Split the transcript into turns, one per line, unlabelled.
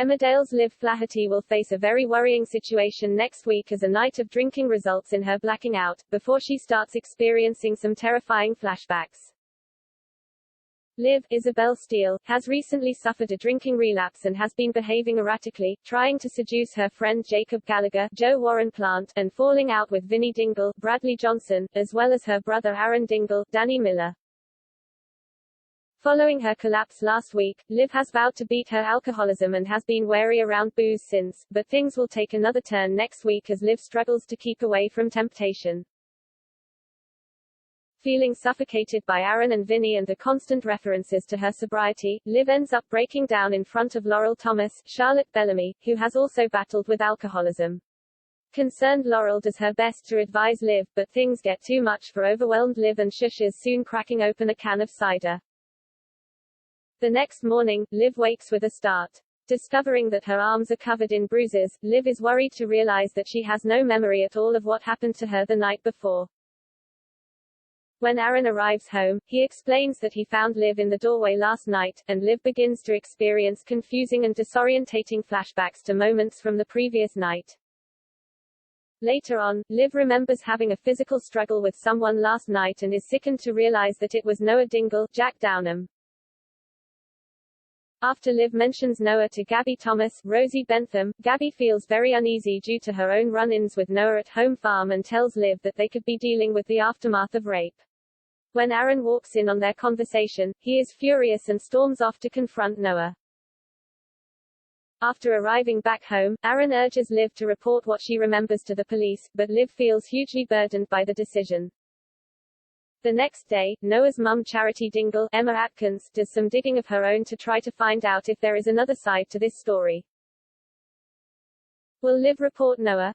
Emmerdale's Liv Flaherty will face a very worrying situation next week as a night of drinking results in her blacking out, before she starts experiencing some terrifying flashbacks. Liv, Isabel Steele, has recently suffered a drinking relapse and has been behaving erratically, trying to seduce her friend Jacob Gallagher, Joe Warren Plant, and falling out with Vinnie Dingle, Bradley Johnson, as well as her brother Aaron Dingle, Danny Miller. Following her collapse last week, Liv has vowed to beat her alcoholism and has been wary around booze since, but things will take another turn next week as Liv struggles to keep away from temptation. Feeling suffocated by Aaron and Vinnie and the constant references to her sobriety, Liv ends up breaking down in front of Laurel Thomas, Charlotte Bellamy, who has also battled with alcoholism. Concerned Laurel does her best to advise Liv, but things get too much for overwhelmed Liv and shushes, soon cracking open a can of cider. The next morning, Liv wakes with a start. Discovering that her arms are covered in bruises, Liv is worried to realize that she has no memory at all of what happened to her the night before. When Aaron arrives home, he explains that he found Liv in the doorway last night, and Liv begins to experience confusing and disorientating flashbacks to moments from the previous night. Later on, Liv remembers having a physical struggle with someone last night and is sickened to realize that it was Noah Dingle, Jack Downham. After Liv mentions Noah to Gabby Thomas, Rosie Bentham, Gabby feels very uneasy due to her own run-ins with Noah at home farm and tells Liv that they could be dealing with the aftermath of rape. When Aaron walks in on their conversation, he is furious and storms off to confront Noah. After arriving back home, Aaron urges Liv to report what she remembers to the police, but Liv feels hugely burdened by the decision. The next day, Noah's mum Charity Dingle, Emma Atkins, does some digging of her own to try to find out if there is another side to this story. Will Liv report Noah?